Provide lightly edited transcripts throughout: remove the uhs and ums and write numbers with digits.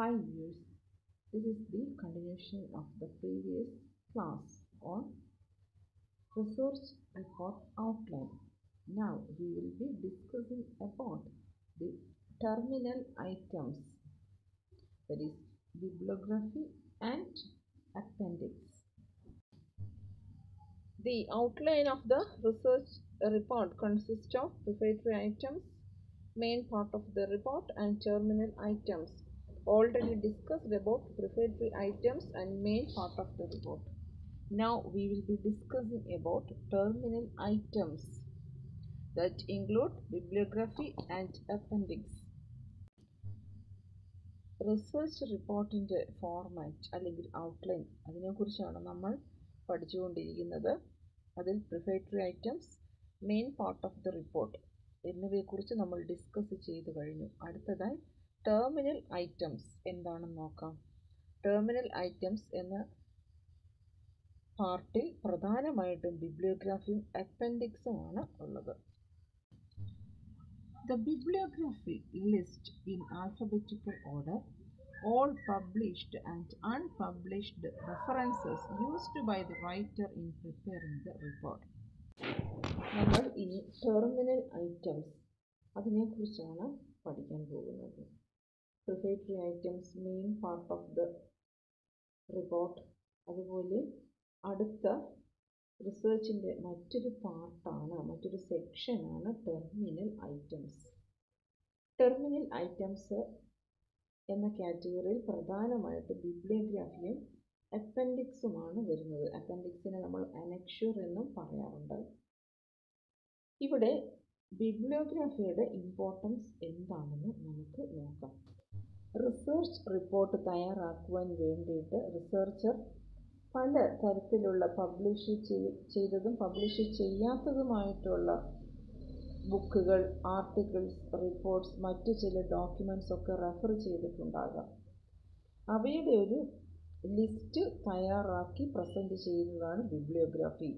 Hi viewers, this is the continuation of the previous class on research report outline. Now we will be discussing about the terminal items, that is bibliography and appendix. The outline of the research report consists of prefatory items, main part of the report and terminal items. Already discussed about prefatory items and main part of the report. Now we will be discussing about terminal items that include bibliography and appendix. Research റിപ്പോർട്ടിൻ്റെ format അല്ലെങ്കിൽ outline അതിനെക്കുറിച്ചാണ് നമ്മൾ പഠിച്ചുകൊണ്ടിരിക്കുന്നത്. അതിൽ prefatory items, main part of the report എന്നിവയെക്കുറിച്ച് നമ്മൾ discuss ചെയ്തു കഴിഞ്ഞു. അടുത്തതായി ടെർമിനൽ ഐറ്റംസ് എന്താണെന്ന് നോക്കാം. ടെർമിനൽ ഐറ്റംസ് എന്ന പാർട്ടിൽ പ്രധാനമായിട്ടും ബിബ്ലിയോഗ്രാഫിയും അപ്പൻഡിക്സുമാണ് ഉള്ളത്. The bibliography lists in alphabetical order all published and unpublished references used by the writer in preparing the report. നമ്മൾ ഇനി ടെർമിനൽ ഐറ്റംസ് അതിനെക്കുറിച്ചാണ് പഠിക്കാൻ പോകുന്നത്. Prefatory items, main part of the report, അതുപോലെ അടുത്ത റിസർച്ചിൻ്റെ മറ്റൊരു പാർട്ടാണ്, മറ്റൊരു സെക്ഷനാണ് ടെർമിനൽ ഐറ്റംസ്. ടെർമിനൽ ഐറ്റംസ് എന്ന കാറ്റഗറിയിൽ പ്രധാനമായിട്ട് ബിബ്ലിയോഗ്രാഫിയും അപ്പൻഡിക്സുമാണ് വരുന്നത്. അപ്പൻഡിക്സിനെ നമ്മൾ അനക്ഷർ എന്നും പറയാറുണ്ട്. ഇവിടെ ബിബ്ലിയോഗ്രാഫിയുടെ ഇമ്പോർട്ടൻസ് എന്താണെന്ന് നമുക്ക് നോക്കാം. റിസർച്ച് റിപ്പോർട്ട് തയ്യാറാക്കുവാൻ വേണ്ടിയിട്ട് റിസർച്ചർ പല തരത്തിലുള്ള പബ്ലിഷ് ചെയ്തതും പബ്ലിഷ് ചെയ്യാത്തതുമായിട്ടുള്ള ബുക്കുകൾ, ആർട്ടിക്കിൾസ്, റിപ്പോർട്ട്സ്, മറ്റു ചില ഡോക്യുമെൻറ്റ്സ് ഒക്കെ റെഫർ ചെയ്തിട്ടുണ്ടാകാം. അവയുടെ ഒരു ലിസ്റ്റ് തയ്യാറാക്കി പ്രസൻറ്റ് ചെയ്യുന്നതാണ് bibliography.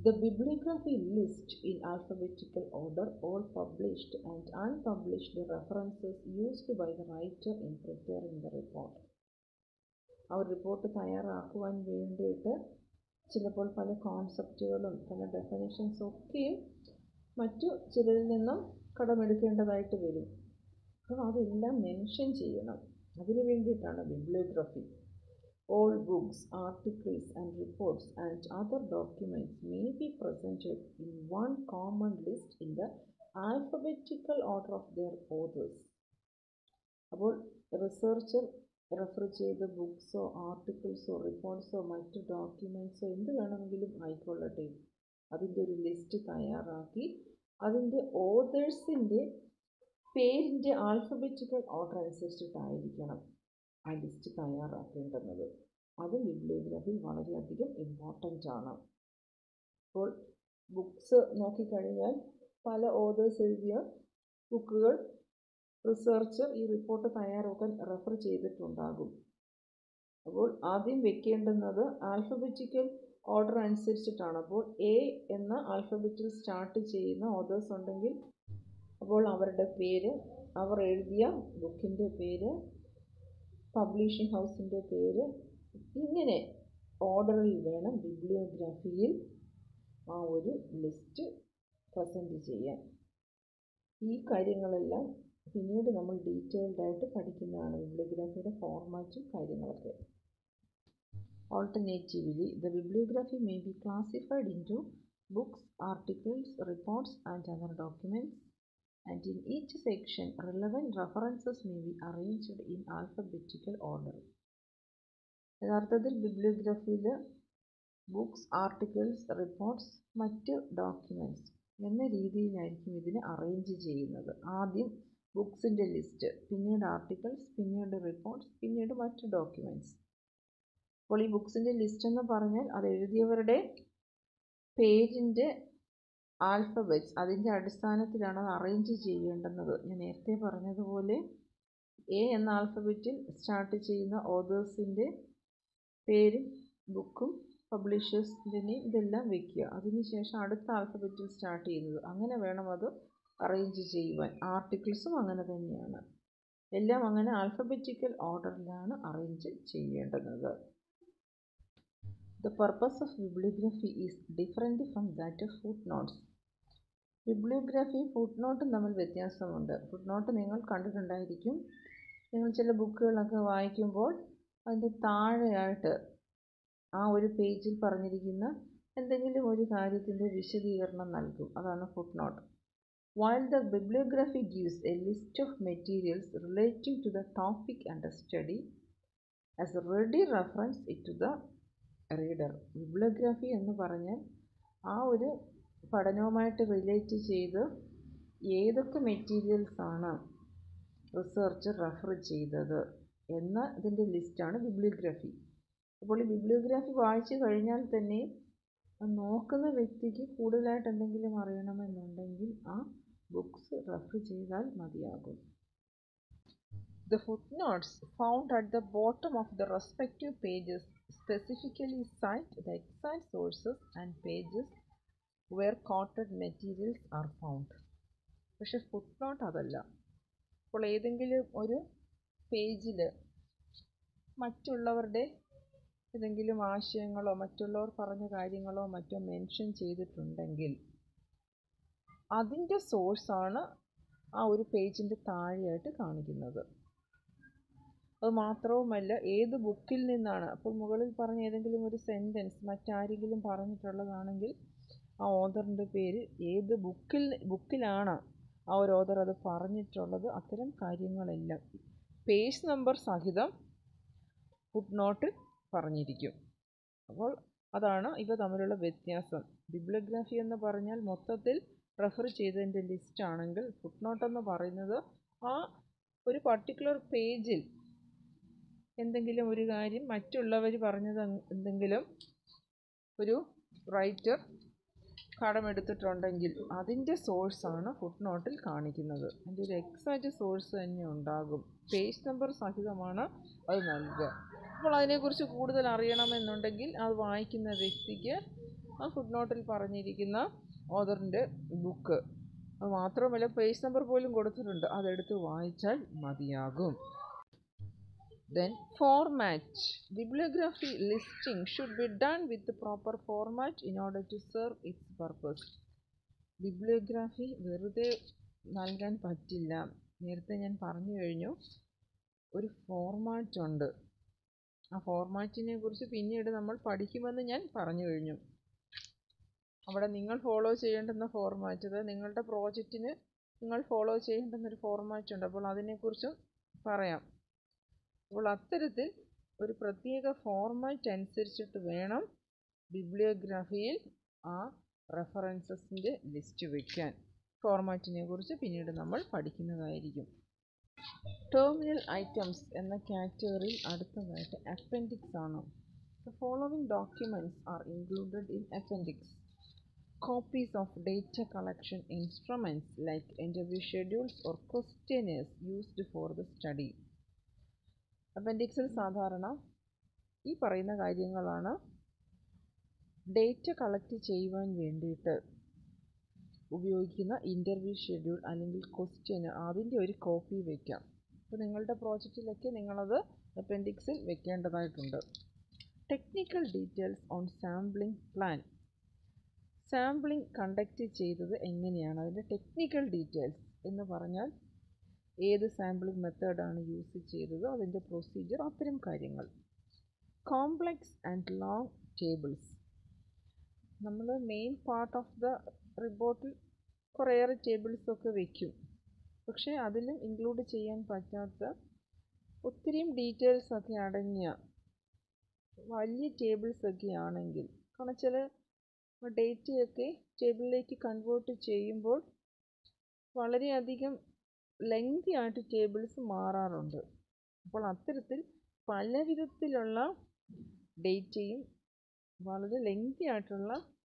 The bibliography lists in alphabetical order all published and unpublished references used by the writer in preparing the report. ആ റിപ്പോർട്ട് തയ്യാറാക്കുവാൻ വേണ്ടിയിട്ട് ചിലപ്പോൾ പല കോൺസെപ്റ്റുകളും പല ഡെഫിനിഷൻസും ഒക്കെയും മറ്റു ചിലരിൽ നിന്നും കടമെടുക്കേണ്ടതായിട്ട് വരും. അപ്പോൾ അതെല്ലാം മെൻഷൻ ചെയ്യണം. അതിനു വേണ്ടിയിട്ടാണ് bibliography. All books, articles and reports and other documents may be presented in one common list in the alphabetical order of their authors. അപ്പോൾ റിസർച്ചർ റെഫർ ചെയ്ത ബുക്സോ ആർട്ടിക്കിൾസോ റിപ്പോർട്ട്സോ മറ്റു ഡോക്യുമെൻറ്റ്സോ എന്ത് വേണമെങ്കിലും ആയിക്കൊള്ളട്ടെ, അതിൻ്റെ ഒരു ലിസ്റ്റ് തയ്യാറാക്കി അതിൻ്റെ ഓതേഴ്സിൻ്റെ പേരിൻ്റെ ആൽഫബറ്റിക്കൽ ഓർഡർ അനുസരിച്ചിട്ടായിരിക്കണം ആ ലിസ്റ്റ് തയ്യാറാക്കേണ്ടുന്നത്. അത് ബിബ്ലിയോഗ്രാഫിയിൽ വളരെയധികം ഇമ്പോർട്ടൻ്റ് ആണ്. അപ്പോൾ ബുക്സ് നോക്കിക്കഴിഞ്ഞാൽ പല ഓതേഴ്സ് എഴുതിയ ബുക്കുകൾ റിസർച്ചർ ഈ റിപ്പോർട്ട് തയ്യാറാക്കാൻ റെഫർ ചെയ്തിട്ടുണ്ടാകും. അപ്പോൾ ആദ്യം വെക്കേണ്ടുന്നത് ആൽഫബറ്റിക്കൽ ഓർഡർ അനുസരിച്ചിട്ടാണ്. അപ്പോൾ എ എന്ന ആൽഫബറ്റിൽ സ്റ്റാർട്ട് ചെയ്യുന്ന ഓതേഴ്സ് ഉണ്ടെങ്കിൽ അപ്പോൾ അവരുടെ പേര്, അവർ എഴുതിയ ബുക്കിൻ്റെ പേര്, പബ്ലിഷിംഗ് ഹൗസിൻ്റെ പേര്, ഇങ്ങനെ ഓർഡറിൽ വേണം ബിബ്ലിയോഗ്രാഫിയിൽ ആ ഒരു ലിസ്റ്റ് പ്രസൻറ്റ് ചെയ്യാൻ. ഈ കാര്യങ്ങളെല്ലാം പിന്നീട് നമ്മൾ ഡീറ്റെയിൽഡ് ആയിട്ട് പഠിക്കുന്നതാണ്, ബിബ്ലിയോഗ്രാഫിയുടെ ഫോർമാറ്റും കാര്യങ്ങളൊക്കെ. Alternatively, the bibliography may be classified into books, articles, reports and other documents, and in each section relevant references may be arranged in alphabetical order. യഥാർത്ഥത്തിൽ ബിബ്ലിയോഗ്രാഫിയിൽ ബുക്സ്, ആർട്ടിക്കിൾസ്, റിപ്പോർട്ട്സ്, മറ്റ് ഡോക്യുമെൻറ്റ്സ് എന്ന രീതിയിലായിരിക്കും ഇതിനെ അറേഞ്ച് ചെയ്യുന്നത്. ആദ്യം ബുക്സിൻ്റെ ലിസ്റ്റ്, പിന്നീട് articles, പിന്നീട് reports, പിന്നീട് മറ്റ് ഡോക്യുമെൻറ്റ്സ്. അപ്പോൾ ഈ ബുക്സിൻ്റെ ലിസ്റ്റ് എന്ന് പറഞ്ഞാൽ അത് എഴുതിയവരുടെ പേജിൻ്റെ ആൽഫബറ്റ്സ് അതിൻ്റെ അടിസ്ഥാനത്തിലാണ് അത് അറേഞ്ച് ചെയ്യേണ്ടുന്നത്. ഞാൻ നേരത്തെ പറഞ്ഞതുപോലെ എ എന്ന ആൽഫബറ്റിൽ സ്റ്റാർട്ട് ചെയ്യുന്ന ഓതേഴ്സിൻ്റെ പേരും ബുക്കും പബ്ലിഷേഴ്സിൻ്റെ നെയിം ഇതെല്ലാം വയ്ക്കുക. അതിനുശേഷം അടുത്ത ആൽഫബറ്റിൽ സ്റ്റാർട്ട് ചെയ്യുന്നത്, അങ്ങനെ വേണം അത് അറേഞ്ച് ചെയ്യുവാൻ. ആർട്ടിക്കിൾസും അങ്ങനെ തന്നെയാണ്. എല്ലാം അങ്ങനെ ആൽഫബറ്റിക്കൽ ഓർഡറിലാണ് അറേഞ്ച് ചെയ്യേണ്ടുന്നത്. The purpose of bibliography is different from that of footnotes. ബിബ്ലിയോഗ്രഫിയും ഫുട്നോട്ടും തമ്മിൽ വ്യത്യാസമുണ്ട്. ഫുട്നോട്ട് നിങ്ങൾ കണ്ടിട്ടുണ്ടായിരിക്കും. നിങ്ങൾ ചില ബുക്കുകളൊക്കെ വായിക്കുമ്പോൾ അതിൻ്റെ താഴെയായിട്ട് ആ ഒരു പേജിൽ പറഞ്ഞിരിക്കുന്ന എന്തെങ്കിലും ഒരു കാര്യത്തിൻ്റെ വിശദീകരണം നൽകും. അതാണ് footnote. While the bibliography gives a list of materials relating to the topic under study as a ready reference to the reader. Bibliography എന്ന് പറഞ്ഞാൽ ആ ഒരു പഠനവുമായിട്ട് റിലേറ്റ് ചെയ്ത് ഏതൊക്കെ മെറ്റീരിയൽസാണ് റിസർച്ച് റെഫർ ചെയ്തത് എന്ന ഇതിൻ്റെ ലിസ്റ്റാണ് ബിബ്ലിയോഗ്രഫി. അപ്പോൾ ഈ ബിബ്ലിയോഗ്രഫി വായിച്ചു കഴിഞ്ഞാൽ തന്നെ നോക്കുന്ന വ്യക്തിക്ക് കൂടുതലായിട്ട് എന്തെങ്കിലും അറിയണമെന്നുണ്ടെങ്കിൽ ആ ബുക്സ് റെഫർ ചെയ്താൽ മതിയാകും. The footnotes found at the bottom of the respective pages specifically cite the exact sources and pages where quoted materials are found. പക്ഷെ ഫുട്നോട്ട് അതല്ല. അപ്പോൾ ഏതെങ്കിലും ഒരു പേജിൽ മറ്റുള്ളവരുടെ ഏതെങ്കിലും ആശയങ്ങളോ മറ്റുള്ളവർ പറഞ്ഞ കാര്യങ്ങളോ മറ്റോ മെൻഷൻ ചെയ്തിട്ടുണ്ടെങ്കിൽ അതിൻ്റെ സോഴ്സാണ് ആ ഒരു പേജിൻ്റെ താഴെയായിട്ട് കാണിക്കുന്നത്. അത് മാത്രവുമല്ല, ഏത് ബുക്കിൽ നിന്നാണ്, അപ്പോൾ മുകളിൽ പറഞ്ഞ ഏതെങ്കിലും ഒരു സെൻറ്റൻസ് മറ്റാരെങ്കിലും പറഞ്ഞിട്ടുള്ളതാണെങ്കിൽ ആ ഓഥറിൻ്റെ പേര്, ഏത് ബുക്കിലാണ് ആ ഒരു ഓഥർ അത് പറഞ്ഞിട്ടുള്ളത്, അത്തരം കാര്യങ്ങളെല്ലാം പേജ് നമ്പർ സഹിതം ഫുട്നോട്ടിൽ പറഞ്ഞിരിക്കും. അപ്പോൾ അതാണ് ഇവ തമ്മിലുള്ള വ്യത്യാസം. ബിബ്ലിയോഗ്രഫി എന്ന് പറഞ്ഞാൽ മൊത്തത്തിൽ റെഫർ ചെയ്തതിൻ്റെ ലിസ്റ്റ് ആണെങ്കിൽ ഫുട്നോട്ട് എന്ന് പറയുന്നത് ആ ഒരു പർട്ടിക്കുലർ പേജിൽ എന്തെങ്കിലും ഒരു കാര്യം മറ്റുള്ളവർ പറഞ്ഞത് എന്തെങ്കിലും ഒരു റൈറ്റർ കടമെടുത്തിട്ടുണ്ടെങ്കിൽ അതിൻ്റെ സോഴ്സാണ് ഫുട്നോട്ടിൽ കാണിക്കുന്നത്. അതിൻ്റെ ഒരു എക്സാക്റ്റ് സോഴ്സ് തന്നെ ഉണ്ടാകും. പേജ് നമ്പർ സഹിതമാണ് അത് നൽകുക. അപ്പോൾ അതിനെക്കുറിച്ച് കൂടുതൽ അറിയണമെന്നുണ്ടെങ്കിൽ അത് വായിക്കുന്ന വ്യക്തിക്ക് ആ ഫുട്നോട്ടിൽ പറഞ്ഞിരിക്കുന്ന ഓഥറിൻ്റെ ബുക്ക്, അത് മാത്രമല്ല പേജ് നമ്പർ പോലും കൊടുത്തിട്ടുണ്ട്, അതെടുത്ത് വായിച്ചാൽ മതിയാകും. Then format. Bibliography listing should be done with the proper format in order to serve its purpose. Bibliography വെറുതെ നൽകാൻ പറ്റില്ല. നേരത്തെ ഞാൻ പറഞ്ഞു കഴിഞ്ഞു, ഒരു ഫോർമാറ്റ് ഉണ്ട്. ആ ഫോർമാറ്റിനെ കുറിച്ച് പിന്നീട് നമ്മൾ പഠിക്കുമെന്ന് ഞാൻ പറഞ്ഞു കഴിഞ്ഞു. അവിടെ നിങ്ങൾ ഫോളോ ചെയ്യേണ്ടുന്ന ഫോർമാറ്റ്, അത് നിങ്ങളുടെ പ്രോജക്റ്റിന് നിങ്ങൾ ഫോളോ ചെയ്യേണ്ടുന്നൊരു ഫോർമാറ്റ് ഉണ്ട്. അപ്പോൾ അതിനെക്കുറിച്ചും പറയാം. അപ്പോൾ അത്തരത്തിൽ ഒരു പ്രത്യേക ഫോർമാറ്റ് അനുസരിച്ചിട്ട് വേണം ബിബ്ലിയോഗ്രഫിയിൽ ആ റെഫറൻസസിൻ്റെ ലിസ്റ്റ് വയ്ക്കാൻ. ഫോർമാറ്റിനെ കുറിച്ച് പിന്നീട് നമ്മൾ പഠിക്കുന്നതായിരിക്കും. ടെർമിനൽ ഐറ്റംസ് എന്ന കാറ്റഗറിയിൽ അടുത്തതായിട്ട് അപ്പൻഡിക്സ് ആണ്. The following documents are included in appendix. Copies of data collection instruments like interview schedules or questionnaires used for the study. അപ്പൻഡിക്സിൽ സാധാരണ ഈ പറയുന്ന കാര്യങ്ങളാണ്. ഡേറ്റ കളക്ട് ചെയ്യുവാൻ വേണ്ടിയിട്ട് ഉപയോഗിക്കുന്ന ഇൻ്റർവ്യൂ ഷെഡ്യൂൾ അല്ലെങ്കിൽ ക്വസ്റ്റ്യൻ, അതിൻ്റെ ഒരു കോപ്പി വയ്ക്കാം. അപ്പോൾ നിങ്ങളുടെ പ്രോജക്റ്റിലൊക്കെ നിങ്ങളത് അപ്പൻഡിക്സിൽ വെക്കേണ്ടതായിട്ടുണ്ട്. Technical details on sampling plan. Sampling conduct ചെയ്തത് എങ്ങനെയാണ്, അതിൻ്റെ ടെക്നിക്കൽ ഡീറ്റെയിൽസ് എന്ന് പറഞ്ഞാൽ ഏത് സാമ്പിളിംഗ് മെത്തേഡാണ് യൂസ് ചെയ്തത്, അതിൻ്റെ പ്രൊസീജിയർ, അത്തരം കാര്യങ്ങൾ. Complex and long tables. നമ്മൾ മെയിൻ പാർട്ട് ഓഫ് ദ റിപ്പോർട്ടിൽ കുറേയേറെ ടേബിൾസൊക്കെ വയ്ക്കും. പക്ഷേ അതിലും ഇൻക്ലൂഡ് ചെയ്യാൻ പറ്റാത്ത ഒത്തിരിയും ഡീറ്റെയിൽസൊക്കെ അടങ്ങിയ വലിയ ടേബിൾസൊക്കെ ആണെങ്കിൽ, കാരണം ചില ഡേറ്റയൊക്കെ ടേബിളിലേക്ക് കൺവേർട്ട് ചെയ്യുമ്പോൾ വളരെയധികം ലെങ്തി ആയിട്ട് ടേബിൾസ് മാറാറുണ്ട്. അപ്പോൾ അത്തരത്തിൽ പല വിധത്തിലുള്ള ഡേറ്റയും വളരെ ലെങ്തി ആയിട്ടുള്ള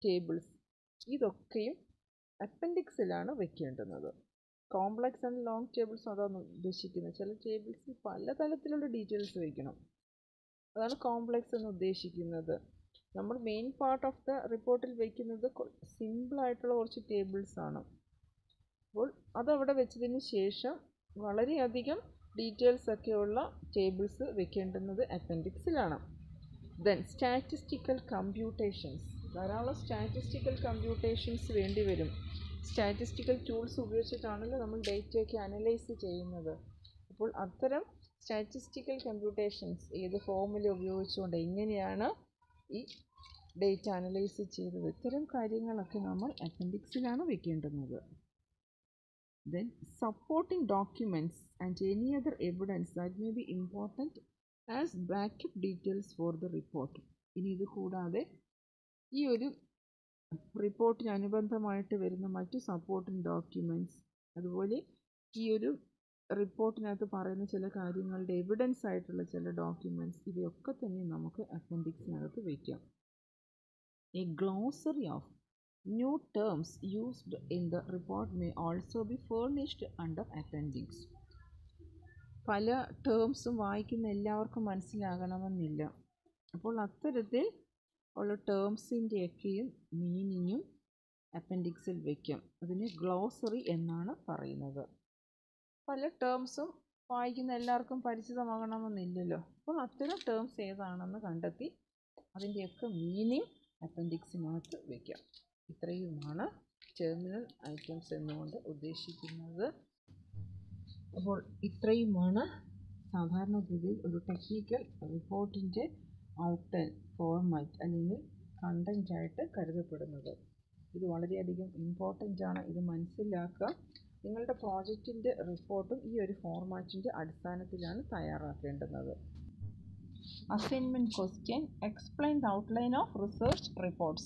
ടേബിൾസ്, ഇതൊക്കെയും അപ്പൻഡിക്സിലാണ് വെക്കേണ്ടുന്നത്. കോംപ്ലക്സ് ആൻഡ് ലോങ് ടേബിൾസ് അതാണ് ഉദ്ദേശിക്കുന്നത്. ചില ടേബിൾസിൽ പല തലത്തിലുള്ള ഡീറ്റെയിൽസ് വയ്ക്കണം, അതാണ് കോംപ്ലക്സ് എന്ന് ഉദ്ദേശിക്കുന്നത്. നമ്മൾ മെയിൻ പാർട്ട് ഓഫ് ദ റിപ്പോർട്ടിൽ വയ്ക്കുന്നത് സിമ്പിളായിട്ടുള്ള കുറച്ച് ടേബിൾസാണ്. അപ്പോൾ അതവിടെ വെച്ചതിന് ശേഷം വളരെയധികം ഡീറ്റെയിൽസ് ഒക്കെയുള്ള ടേബിൾസ് വെക്കേണ്ടുന്നത് അപ്പൻഡിക്സിലാണ്. ദെൻ സ്റ്റാറ്റിസ്റ്റിക്കൽ കമ്പ്യൂട്ടേഷൻസ്, ധാരാളം സ്റ്റാറ്റിസ്റ്റിക്കൽ കമ്പ്യൂട്ടേഷൻസ് വേണ്ടി വരും. സ്റ്റാറ്റിസ്റ്റിക്കൽ ടൂൾസ് ഉപയോഗിച്ചിട്ടാണല്ലോ നമ്മൾ ഡേറ്റയൊക്കെ അനലൈസ് ചെയ്യുന്നത്. അപ്പോൾ അത്തരം സ്റ്റാറ്റിസ്റ്റിക്കൽ കമ്പ്യൂട്ടേഷൻസ് ഏത് ഫോർമുല ഉപയോഗിച്ചുകൊണ്ട് എങ്ങനെയാണ് ഈ ഡേറ്റ അനലൈസ് ചെയ്തത്, ഇത്തരം കാര്യങ്ങളൊക്കെ നമ്മൾ അപ്പൻഡിക്സിലാണ് വെക്കേണ്ടുന്നത്. Then supporting documents and any other evidence that may be important as backup details for the report. ഇനി ഇത് കൂടാതെ ഈ ഒരു റിപ്പോർട്ടിന് അനുബന്ധമായിട്ട് വരുന്ന മറ്റു സപ്പോർട്ടിംഗ് ഡോക്യുമെൻറ്റ്സ്, അതുപോലെ ഈ ഒരു റിപ്പോർട്ടിനകത്ത് പറയുന്ന ചില കാര്യങ്ങളുടെ എവിഡൻസ് ആയിട്ടുള്ള ചില ഡോക്യുമെൻറ്റ്സ്, ഇവയൊക്കെ തന്നെ നമുക്ക് അപ്പൻഡിക്സിനകത്ത് വയ്ക്കാം. A glossary of new terms used in the report may also be furnished under appendix. പല ടേംസും വായിക്കുന്ന എല്ലാവർക്കും മനസ്സിലാകണമെന്നില്ല. അപ്പോൾ അത്തരത്തിൽ ഉള്ള ടേംസിൻ്റെയൊക്കെയും മീനിങ്ങും അപ്പൻഡിക്സിൽ വയ്ക്കാം. അതിന് ഗ്ലോസറി എന്നാണ് പറയുന്നത്. പല ടേംസും വായിക്കുന്ന എല്ലാവർക്കും പരിചിതമാകണമെന്നില്ലല്ലോ. അപ്പോൾ അത്തരം ടേംസ് ഏതാണെന്ന് കണ്ടെത്തി അതിൻ്റെയൊക്കെ മീനിങ് അപ്പൻഡിക്സിനകത്ത് വയ്ക്കാം. ഇത്രയുമാണ് ടെർമിനൽ ഐറ്റംസ് എന്നുകൊണ്ട് ഉദ്ദേശിക്കുന്നത്. അപ്പോൾ ഇത്രയുമാണ് സാധാരണഗതിയിൽ ഒരു ടെക്നിക്കൽ റിപ്പോർട്ടിൻ്റെ ഔട്ട്ലൈൻ ഫോർമാറ്റ് അല്ലെങ്കിൽ കണ്ടൻ്റായിട്ട് കരുതപ്പെടുന്നത്. ഇത് വളരെയധികം ഇമ്പോർട്ടൻ്റ് ആണ്. ഇത് മനസ്സിലാക്കുക. നിങ്ങളുടെ പ്രോജക്റ്റിൻ്റെ റിപ്പോർട്ടും ഈ ഒരു ഫോർമാറ്റിൻ്റെ അടിസ്ഥാനത്തിലാണ് തയ്യാറാക്കേണ്ടുന്നത്. Assignment question: explain the outline of research reports.